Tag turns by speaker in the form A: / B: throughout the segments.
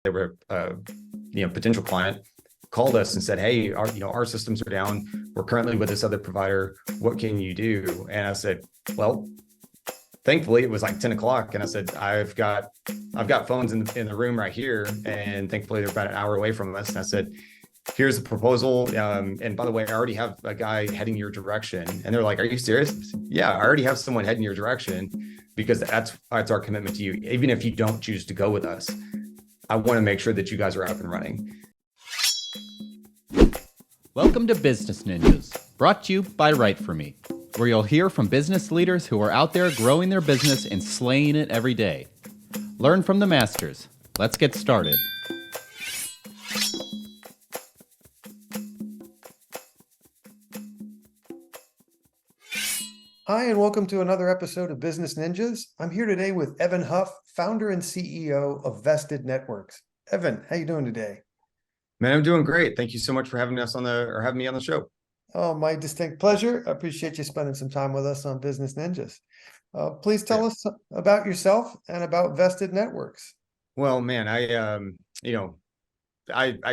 A: they were potential client, called us and said, hey, our systems are down. We're currently with this other provider. What can you do? And I said, well, thankfully it was like 10 o'clock. And I said, I've got phones in the room right here. And thankfully they're about an hour away from us. And I said, here's the proposal. And by the way, I already have a guy heading your direction. And they're like, are you serious? Yeah, I already have someone heading your direction, because that's our commitment to you. Even if you don't choose to go with us, I want to make sure that you guys are up and running.
B: Welcome to Business Ninjas, brought to you by WriteForMe, where you'll hear from business leaders who are out there growing their business and slaying it every day. Learn from the masters. Let's get started.
C: Hi, and welcome to another episode of Business Ninjas. I'm here today with Evan Huff, founder and CEO of Vested Networks. Evan, how you doing today?
A: Man, I'm doing great. Thank you so much for having me on the show.
C: Oh, my distinct pleasure. I appreciate you spending some time with us on Business Ninjas. Please tell us about yourself and about Vested Networks.
A: Well, man, I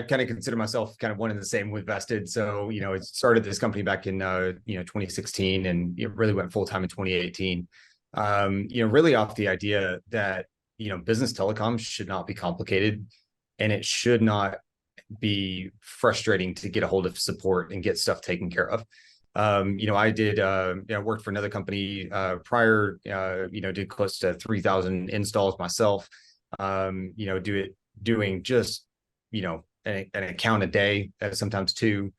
A: kind of consider myself kind of one and the same with Vested. So, it started this company back in 2016, and it really went full time in 2018. Really off the idea that business telecom should not be complicated, and it should not be frustrating to get a hold of support and get stuff taken care of. I worked for another company prior, did close to 3,000 installs myself, doing just, an account a day, sometimes two.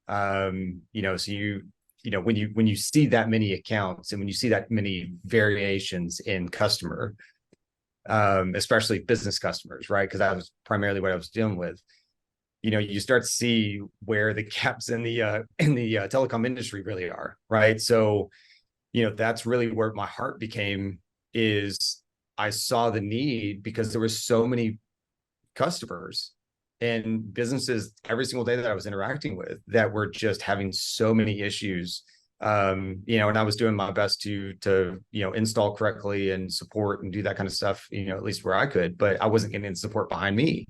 A: When you see that many accounts and when you see that many variations in customer, especially business customers, right? Because that was primarily what I was dealing with. You start to see where the gaps in the telecom industry really are, right? So, that's really where my heart became, is I saw the need because there were so many customers and businesses every single day that I was interacting with that were just having so many issues. And I was doing my best to install correctly and support and do that kind of stuff, at least where I could, but I wasn't getting support behind me.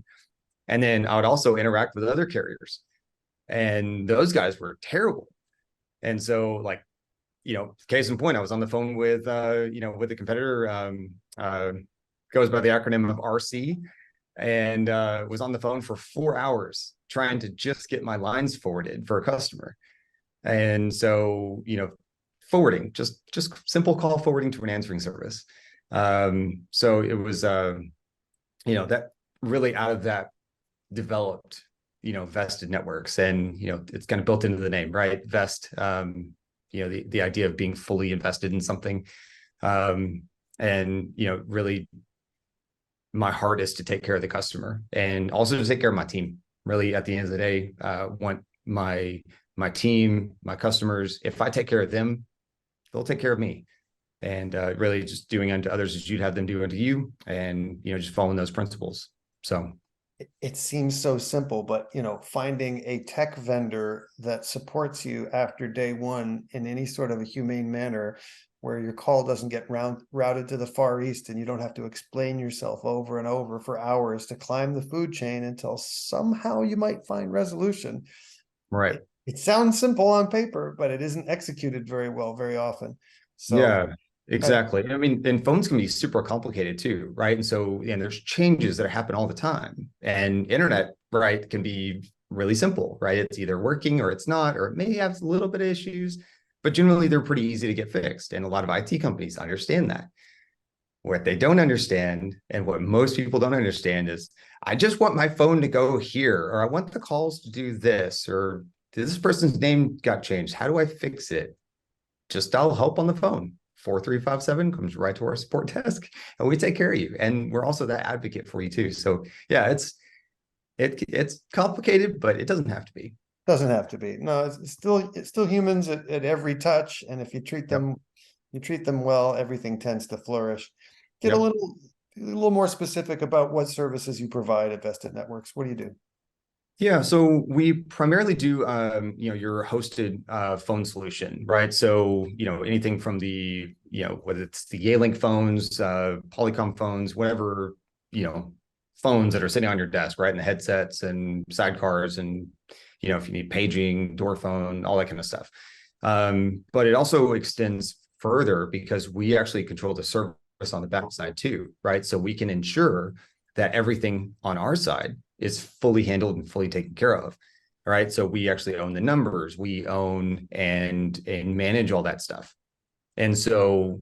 A: And then I would also interact with other carriers, and those guys were terrible. And so, case in point, I was on the phone with a competitor, goes by the acronym of RC, and was on the phone for 4 hours trying to just get my lines forwarded for a customer. And so, forwarding, just simple call forwarding to an answering service. So it was, that really out of that developed, Vested Networks, and, it's kind of built into the name, right? Vest, the idea of being fully invested in something. Really my heart is to take care of the customer and also to take care of my team. Really, at the end of the day, want my team, my customers, if I take care of them, they'll take care of me. And really just doing unto others as you'd have them do unto you, and, just following those principles. So
C: it seems so simple, but finding a tech vendor that supports you after day one in any sort of a humane manner, where your call doesn't get routed to the Far East and you don't have to explain yourself over and over for hours to climb the food chain until somehow you might find resolution.
A: Right.
C: It sounds simple on paper, but it isn't executed very well very often. So
A: yeah. Exactly. I mean, and phones can be super complicated too, right? And so, and there's changes that happen all the time. And internet, right, can be really simple, right? It's either working or it's not, or it may have a little bit of issues, but generally they're pretty easy to get fixed. And a lot of IT companies understand that. What they don't understand, and what most people don't understand, is I just want my phone to go here, or I want the calls to do this, or this person's name got changed. How do I fix it? Just dial help on the phone. 4357 comes right to our support desk, and we take care of you. And we're also that advocate for you too. So yeah, it's complicated, but it doesn't have to be.
C: Doesn't have to be. No, it's still humans at every touch. And if you treat them, well, everything tends to flourish. Get a little more specific about what services you provide at Vested Networks. What do you do?
A: Yeah, so we primarily do, your hosted phone solution, right? So, anything from the, whether it's the Yealink phones, Polycom phones, whatever, phones that are sitting on your desk, right? And the headsets and sidecars and, if you need paging, door phone, all that kind of stuff. But it also extends further because we actually control the service on the backside too, right? So we can ensure that everything on our side is fully handled and fully taken care of. All right. So we actually own the numbers, we own and manage all that stuff. And so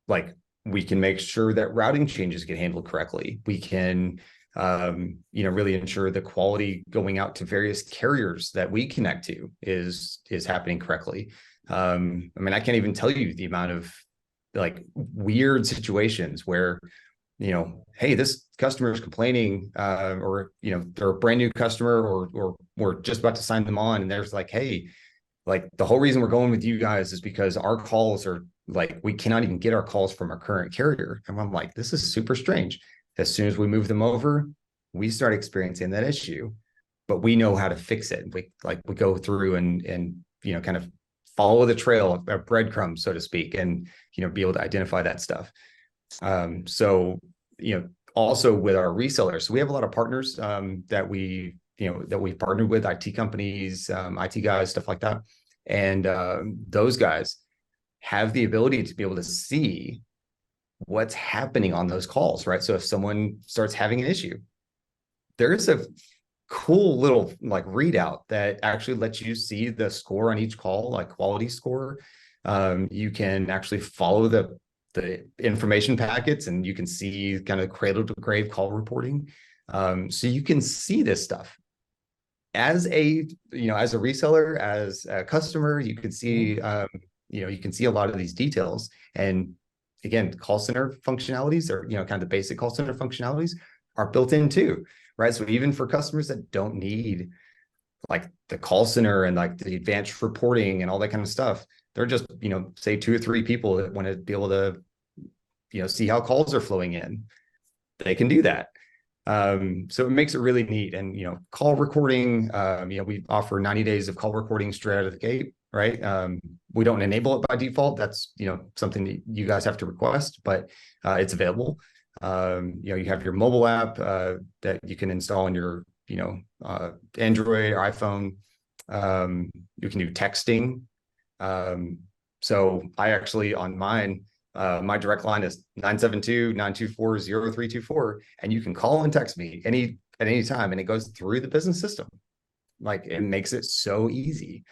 A: like we can make sure that routing changes get handled correctly. We can really ensure the quality going out to various carriers that we connect to is happening correctly. I mean, I can't even tell you the amount of like weird situations where, hey, this customer is complaining, or, they're a brand new customer, or we're just about to sign them on. And there's like, hey, like the whole reason we're going with you guys is because our calls are like, we cannot even get our calls from our current carrier. And I'm like, this is super strange. As soon as we move them over, we start experiencing that issue, but we know how to fix it. We go through and kind of follow the trail of breadcrumbs, so to speak, and, be able to identify that stuff. So, also with our resellers, so we have a lot of partners that we partnered with, IT companies, IT guys, stuff like that. And those guys have the ability to be able to see what's happening on those calls, right? So if someone starts having an issue, there's a cool little like readout that actually lets you see the score on each call, like quality score. You can actually follow the information packets, and you can see kind of cradle to grave call reporting. So you can see this stuff as a reseller, as a customer. You can see you can see a lot of these details. And again, call center functionalities, or kind of the basic call center functionalities, are built in too, right? So even for customers that don't need like the call center and like the advanced reporting and all that kind of stuff, they're just say 2 or 3 people that want to be able to see how calls are flowing in, they can do that. So it makes it really neat. And call recording, we offer 90 days of call recording straight out of the gate, right? We don't enable it by default. That's something that you guys have to request, but it's available. You have your mobile app that you can install on your Android or iPhone. You can do texting. So I actually, on mine, my direct line is 972-924-0324, and you can call and text me at any time, and it goes through the business system. Like, it makes it so easy.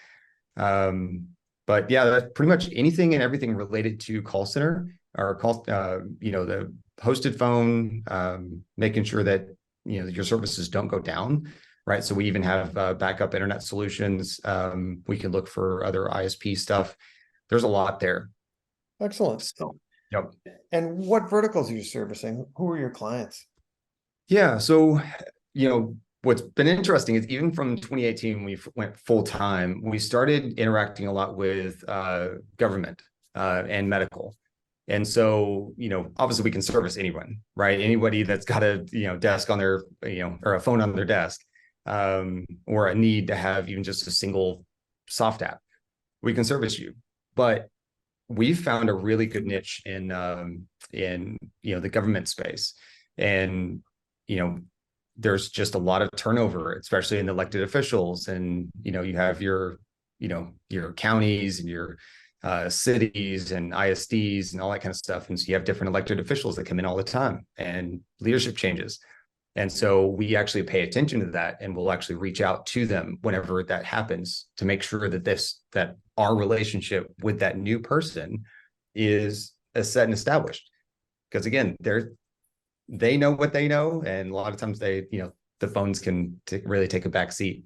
A: But yeah, that's pretty much anything and everything related to call center, or call, the hosted phone, making sure that your services don't go down, right? So we even have backup internet solutions. We can look for other ISP stuff. There's a lot there.
C: Excellent.
A: So, yep.
C: And what verticals are you servicing? Who are your clients?
A: Yeah. So, what's been interesting is even from 2018, when we went full time, we started interacting a lot with government and medical. And so, obviously we can service anyone, right? Anybody that's got a, desk on their, or a phone on their desk, or a need to have even just a single soft app, we can service you. But we found a really good niche in the government space. And, there's just a lot of turnover, especially in elected officials. And, you have your counties and your cities and ISDs and all that kind of stuff. And so you have different elected officials that come in all the time, and leadership changes. And so we actually pay attention to that, and we'll actually reach out to them whenever that happens to make sure that our relationship with that new person is set and established. Because again, they know what they know, and a lot of times the phones can really take a back seat.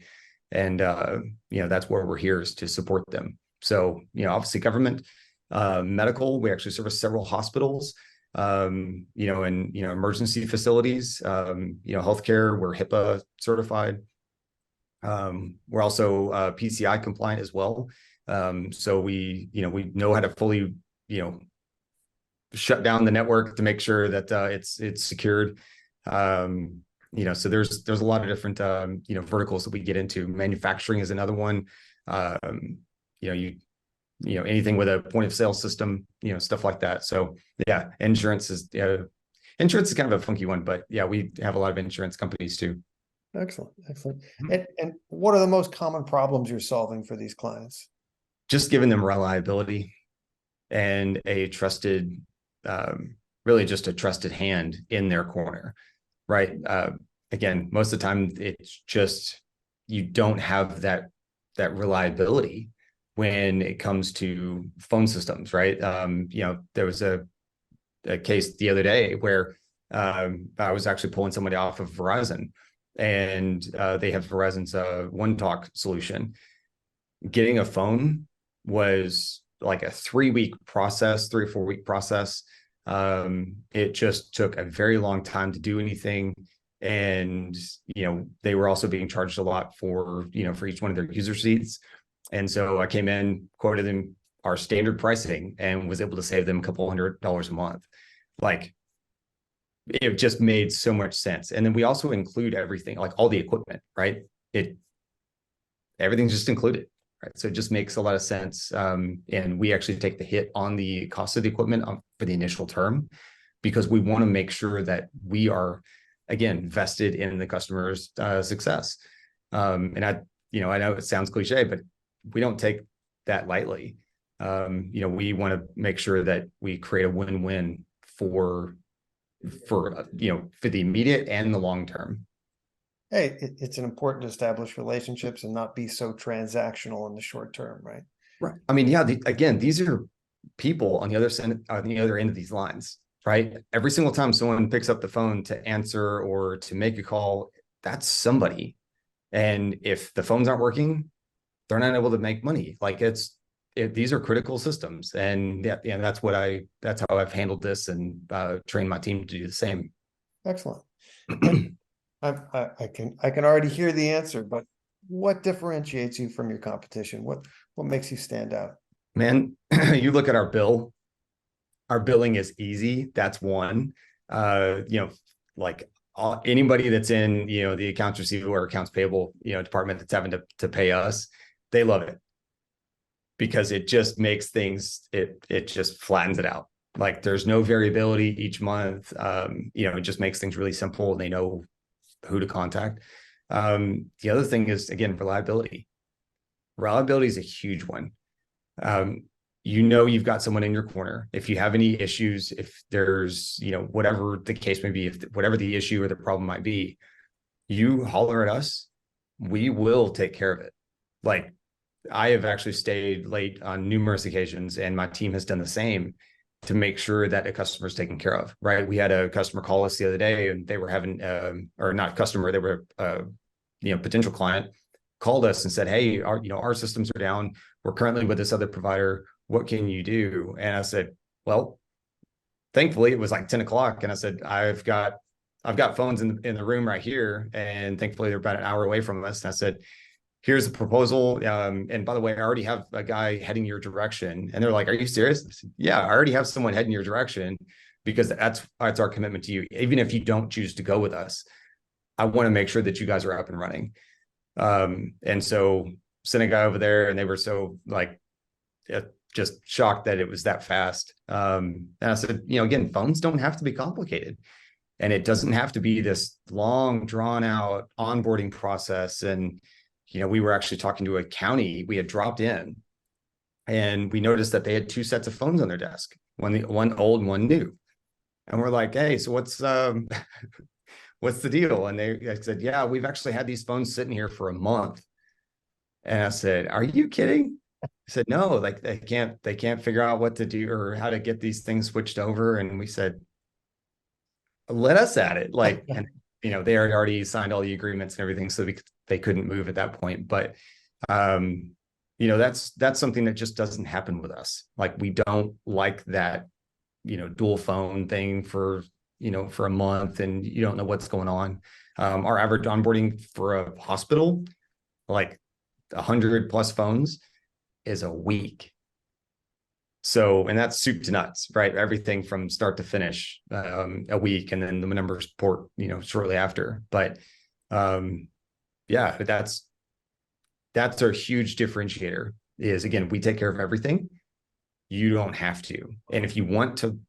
A: And that's where we're here, is to support them. So obviously government, medical, we actually service several hospitals, and emergency facilities, healthcare, we're HIPAA certified. We're also PCI compliant as well. So we know how to fully, shut down the network to make sure that it's secured. So there's a lot of different verticals that we get into. Manufacturing is another one. Anything with a point of sale system, stuff like that. So yeah, insurance is Insurance is kind of a funky one, but yeah, we have a lot of insurance companies too.
C: Excellent, excellent. And what are the most common problems you're solving for these clients?
A: Just giving them reliability and a trusted, really just a trusted hand in their corner, right? Again, most of the time it's just, you don't have that reliability when it comes to phone systems, right? There was a case the other day where I was actually pulling somebody off of Verizon, and they have Verizon's One Talk solution. Getting a phone was like a 3 week process, 3 or 4 week process. It just took a very long time to do anything. And, they were also being charged a lot for each one of their user seats. And so I came in, quoted them our standard pricing, and was able to save them a couple $100 a month. Like, it just made so much sense. And then we also include everything, like all the equipment, right? Everything's just included. Right. So it just makes a lot of sense. And we actually take the hit on the cost of the equipment for the initial term, because we want to make sure that we are, again, vested in the customer's success. And I know it sounds cliche, but we don't take that lightly. We want to make sure that we create a win-win for the immediate and the long term.
C: Hey, it's an important to establish relationships and not be so transactional in the short term, right?
A: Right. I mean, yeah, again, these are people on the other end of these lines, right? Every single time someone picks up the phone to answer or to make a call, that's somebody. And if the phones aren't working, they're not able to make money. Like, these are critical systems. And yeah, that's how I've handled this, and trained my team to do the same.
C: Excellent. And I can already hear the answer, but what differentiates you from your competition? What makes you stand out?
A: Man, you look at our bill. Our billing is easy. That's one. Like anybody that's in the accounts receivable or accounts payable department that's having to pay us, they love it, because it just makes things, it just flattens it out. Like, there's no variability each month. It just makes things really simple, and they know who to contact. The other thing is, again, reliability. Reliability is a huge one. You've got someone in your corner. If you have any issues, if there's, whatever the case may be, whatever the issue or the problem might be, you holler at us, we will take care of it. Like, I have actually stayed late on numerous occasions, and my team has done the same to make sure that a customer is taken care of, right? We had a customer call us the other day, and they were having, or not customer, they were, potential client called us and said, "Hey, our systems are down. We're currently with this other provider. What can you do?" And I said, well, thankfully it was like 10 o'clock. And I said, I've got phones in the room right here. And thankfully they're about an hour away from us. And I said, here's the proposal. And by the way, I already have a guy heading your direction. And they're like, "Are you serious?" I said, "Yeah, I already have someone heading your direction, because that's our commitment to you. Even if you don't choose to go with us, I want to make sure that you guys are up and running." And so sent a guy over there, and they were so like, just shocked that it was that fast. And I said, again, phones don't have to be complicated, and it doesn't have to be this long, drawn out onboarding process. And we were actually talking to a county. We had dropped in, and we noticed that they had two sets of phones on their desk, one old and one new. And we're like, "Hey, so what's what's the deal?" And they said, "Yeah, we've actually had these phones sitting here for a month." And I said, "Are you kidding?" I said, "No, like they can't figure out what to do or how to get these things switched over." And we said, "Let us at it." Like, and they had already signed all the agreements and everything, so they couldn't move at that point. But that's something that just doesn't happen with us. Like, we don't like that dual phone thing for a month, and you don't know what's going on. Our average onboarding for a hospital, like 100 plus phones, is a week. So, and that's soup to nuts, right? Everything from start to finish, a week, and then the numbers report, shortly after. But yeah, that's our huge differentiator. Is, again, we take care of everything. You don't have to. And if you want to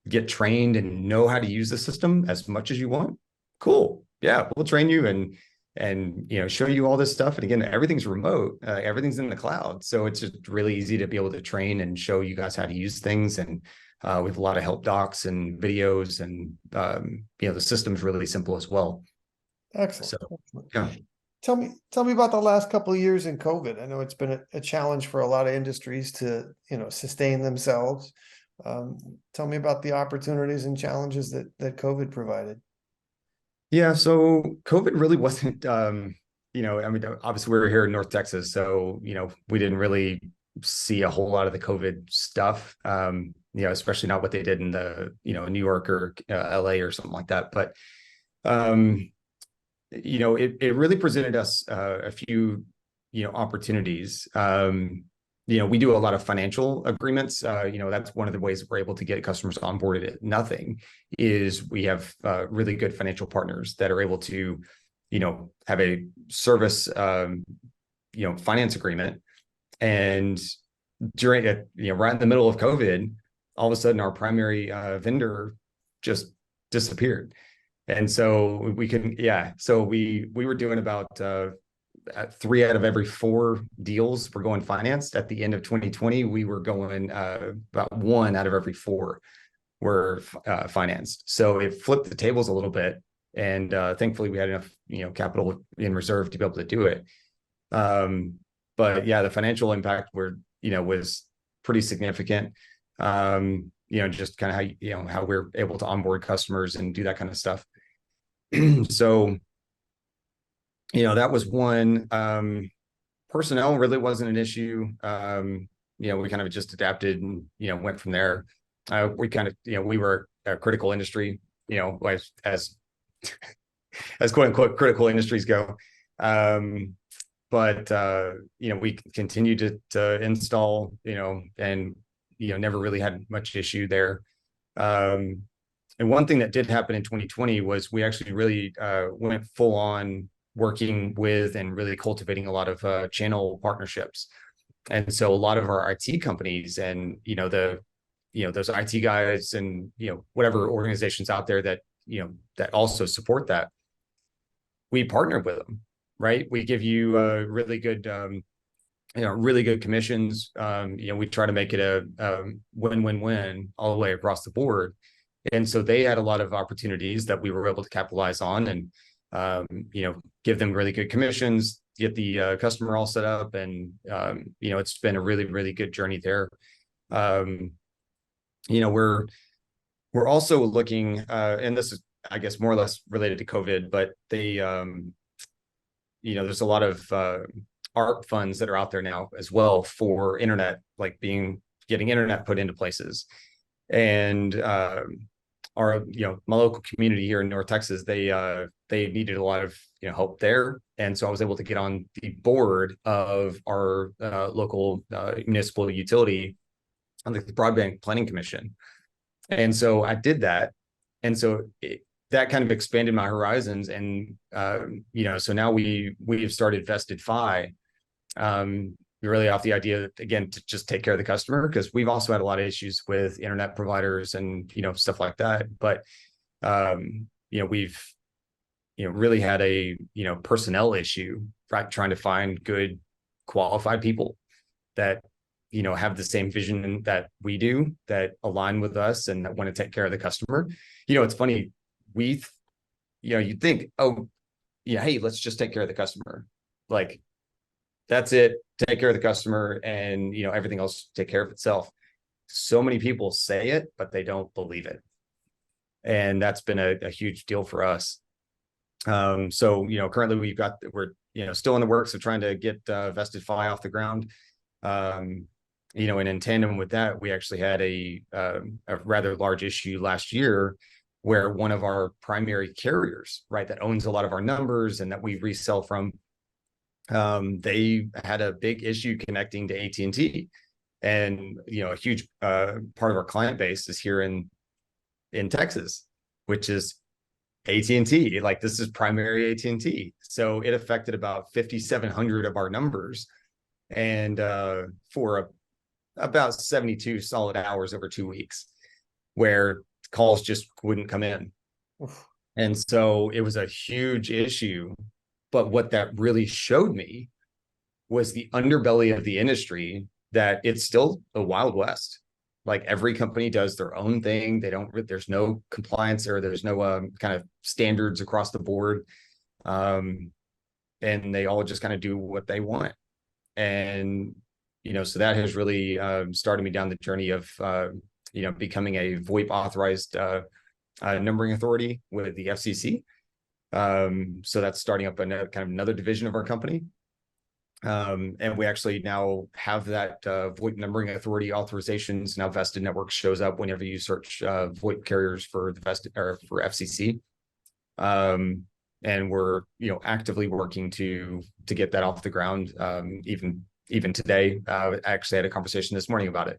A: get trained and know how to use the system as much as you want, cool. Yeah, we'll train you and show you all this stuff. And again, everything's remote, everything's in the cloud, so it's just really easy to be able to train and show you guys how to use things. And with a lot of help docs and videos, and the system's really simple as well.
C: Excellent.
A: So
C: Excellent.
A: yeah.
C: Tell me about the last couple of years in COVID. I know it's been a challenge for a lot of industries to, sustain themselves. Tell me about the opportunities and challenges that COVID provided.
A: Yeah, so COVID really wasn't, I mean, obviously we were here in North Texas, so, we didn't really see a whole lot of the COVID stuff, especially not what they did in the, New York or LA or something like that. But, it really presented us a few, opportunities. We do a lot of financial agreements. That's one of the ways we're able to get customers onboarded at nothing, is we have really good financial partners that are able to, have a service, finance agreement. And during it, right in the middle of COVID, all of a sudden our primary vendor just disappeared. And so we were doing about 3 out of every 4 deals were going financed. At the end of 2020, we were going about 1 out of every 4 were financed. So it flipped the tables a little bit, and thankfully we had enough capital in reserve to be able to do it. But yeah, the financial impact was pretty significant. Just kind of how we're able to onboard customers and do that kind of stuff. So that was one. Personnel really wasn't an issue. We kind of just adapted and, went from there. We kind of, we were a critical industry, as quote unquote critical industries go. But we continued to install, and, never really had much issue there. And one thing that did happen in 2020 was we actually really went full on working with and really cultivating a lot of channel partnerships. And so a lot of our IT companies and, those IT guys and, whatever organizations out there that, that also support that, we partner with them, right? We give you really good, really good commissions. We try to make it a win-win-win all the way across the board. And so they had a lot of opportunities that we were able to capitalize on, and, give them really good commissions, get the customer all set up. And, it's been a really, really good journey there. We're also looking, and this is, I guess, more or less related to COVID, but there's a lot of ARP funds that are out there now as well for internet, like getting internet put into places. And my local community here in North Texas, they needed a lot of help there, and so I was able to get on the board of our local municipal utility on the Broadband Planning Commission, and so I did that, and so that kind of expanded my horizons, and so now we've started Vested Fi. Really off the idea, again, to just take care of the customer, because we've also had a lot of issues with internet providers and stuff like that. But we've really had a personnel issue, right? Trying to find good qualified people that have the same vision that we do, that align with us and that want to take care of the customer. It's funny, you'd think, oh yeah, hey, let's just take care of the customer, like that's it, take care of the customer, and everything else take care of itself. So many people say it, but they don't believe it, and that's been a huge deal for us. So currently we're still in the works of trying to get Vested Fi off the ground. And in tandem with that, we actually had a rather large issue last year where one of our primary carriers, right, that owns a lot of our numbers and that we resell from, they had a big issue connecting to AT&T. And a huge part of our client base is here in Texas, which is AT&T. Like, this is primary AT&T. So it affected about 5,700 of our numbers, and for about 72 solid hours over 2 weeks, where calls just wouldn't come in.
C: Oof.
A: And so it was a huge issue. But what that really showed me was the underbelly of the industry, that it's still a Wild West. Like every company does their own thing. They don't, there's no compliance, or there's no kind of standards across the board. And they all just kind of do what they want. And, so that has really started me down the journey of, becoming a VoIP authorized numbering authority with the FCC. So that's starting up kind of another division of our company. And we actually now have that VoIP numbering authority authorizations. Now Vested Networks shows up whenever you search VoIP carriers for the Vested or for FCC. And we're actively working to get that off the ground. Even today, I actually had a conversation this morning about it.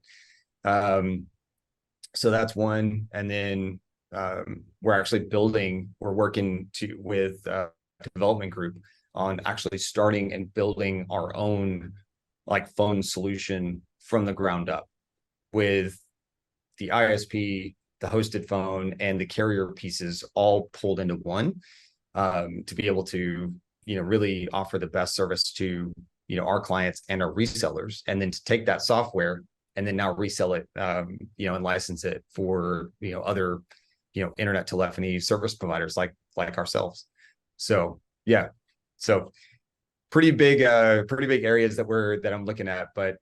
A: So that's one. And then we're working with a development group on actually starting and building our own like phone solution from the ground up, with the ISP, the hosted phone, and the carrier pieces all pulled into one, to be able to really offer the best service to our clients and our resellers, and then to take that software and then now resell it, and license it for other internet telephony service providers like ourselves. So yeah, so pretty big areas that I'm looking at. But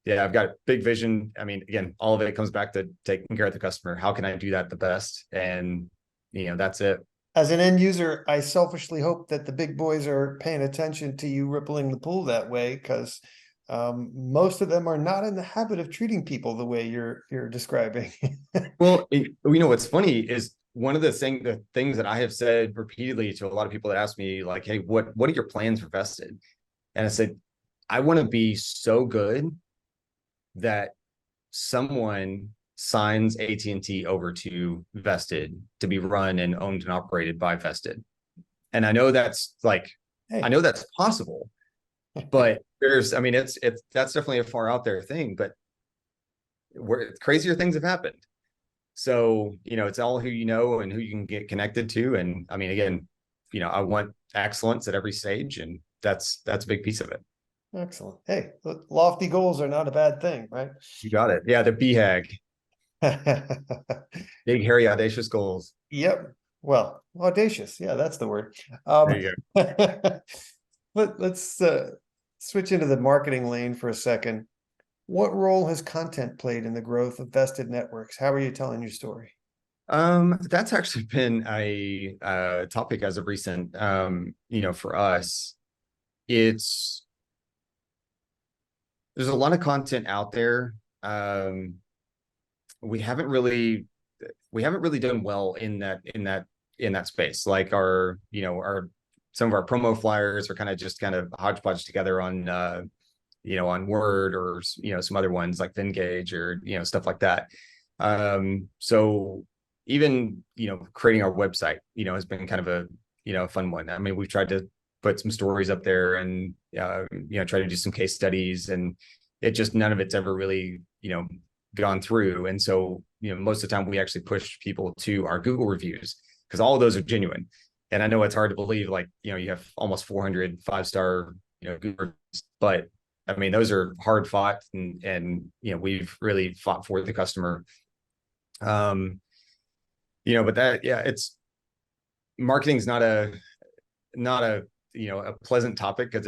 A: yeah, I've got a big vision. I mean, again, all of it comes back to taking care of the customer. How can I do that the best? And that's it.
C: As an end user, I selfishly hope that the big boys are paying attention to you rippling the pool that way, because most of them are not in the habit of treating people the way you're describing.
A: Well, what's funny is one of the things that I have said repeatedly to a lot of people that ask me, like, hey, what are your plans for Vested? And I said, I want to be so good that someone signs AT&T over to Vested to be run and owned and operated by Vested. And I know that's I know that's possible, but that's definitely a far out there thing, but where crazier things have happened. So, it's all who and who you can get connected to. And I mean, again, I want excellence at every stage, and that's a big piece of it.
C: Excellent. Hey, lofty goals are not a bad thing, right?
A: You got it. Yeah, the BHAG. Big, hairy, audacious goals.
C: Yep. Well, audacious. Yeah, that's the word.
A: There you
C: go. Let's switch into the marketing lane for a second. What role has content played in the growth of Vested Networks? How are you telling your story?
A: That's actually been a topic as of recent. For us, there's a lot of content out there. We haven't really done well in that space. Like some of our promo flyers are kind of hodgepodge together on on Word, or some other ones like Vengage, or stuff like that. So even creating our website has been kind of a fun one. I mean, we've tried to put some stories up there and try to do some case studies, and none of it's ever really gone through. And so most of the time we actually push people to our Google reviews, because all of those are genuine. And I know it's hard to believe, like you have almost 400 5-star Google reviews, but I mean, those are hard fought, and we've really fought for the customer. But it's marketing's not a pleasant topic, because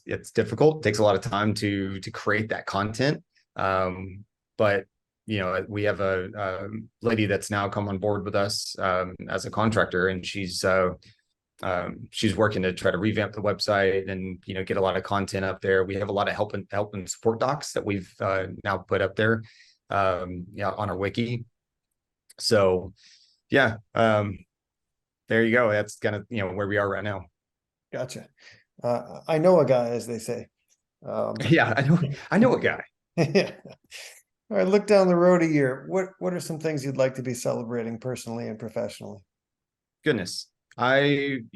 A: it's difficult. It takes a lot of time to create that content. But we have a lady that's now come on board with us as a contractor, and she's working to try to revamp the website and get a lot of content up there. We have a lot of help and support docs that we've now put up there on our wiki. So yeah, there you go. That's kind of where we are right now.
C: Gotcha. I know a guy, as they say.
A: Yeah, I know a guy.
C: Yeah. All right, look down the road a year. What are some things you'd like to be celebrating personally and professionally?
A: Goodness. Talking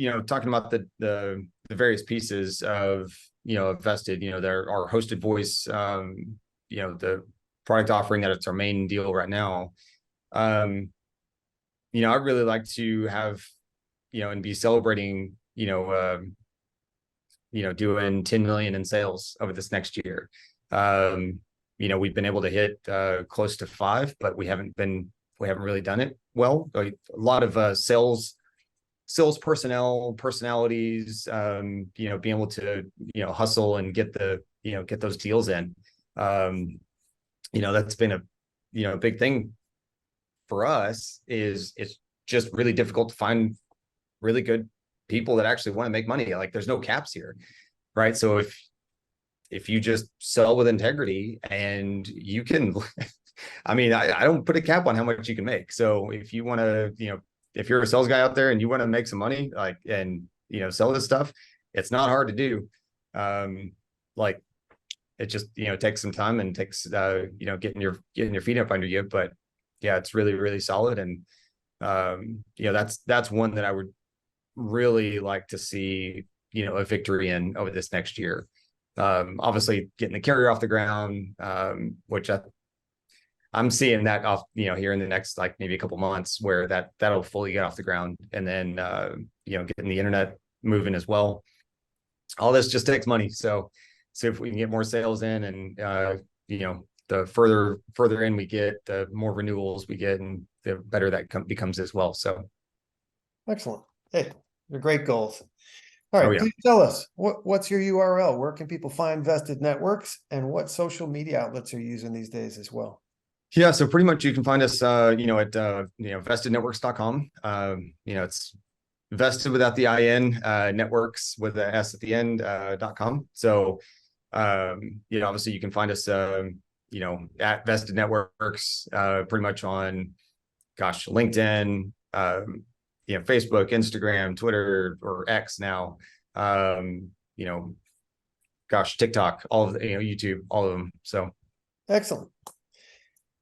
A: about the various pieces of Vested, our hosted voice, the product offering that it's our main deal right now. I'd really like to have, and be celebrating, doing 10 million in sales over this next year. We've been able to hit close to 5, but we haven't really done it well. A lot of sales personalities, being able to, hustle and get those deals in. That's been a big thing for us. Is it's just really difficult to find really good people that actually want to make money. Like, there's no caps here, right? So if you just sell with integrity, and you can, I mean, I don't put a cap on how much you can make. So if you want to, if you're a sales guy out there and you want to make some money, like, and, sell this stuff, it's not hard to do. Like, it just, takes some time, and takes, getting your feet up under you. But yeah, it's really, really solid. And, that's one that I would really like to see, a victory in over this next year. Obviously getting the carrier off the ground, which I'm seeing that off, here in the next, like, maybe a couple months, where that'll fully get off the ground. And then, getting the internet moving as well. All this just takes money. So if we can get more sales in, and, the further in we get, the more renewals we get, and the better that becomes as well. So.
C: Excellent. Hey, they're great goals. All right,
A: Oh, yeah.
C: please tell us, what's your URL? Where can people find Vested Networks, and what social media outlets are you using these days as well?
A: Yeah, so pretty much you can find us, at vestednetworks.com. It's vested without the IN, networks with the S at the end, .com. So, obviously you can find us, at Vested Networks, pretty much on, LinkedIn, Facebook, Instagram, Twitter, or X now, TikTok, all of the, YouTube, all of them. So.
C: Excellent.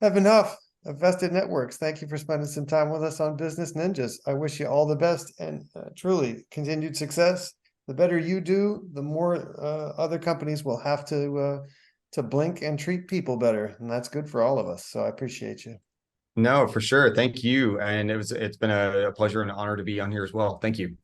C: Evan Huff of Vested Networks, thank you for spending some time with us on Business Ninjas. I wish you all the best, and truly continued success. The better you do, the more other companies will have to blink and treat people better, and that's good for all of us. So I appreciate you.
A: No, for sure. Thank you. And it's been a pleasure and an honor to be on here as well. Thank you.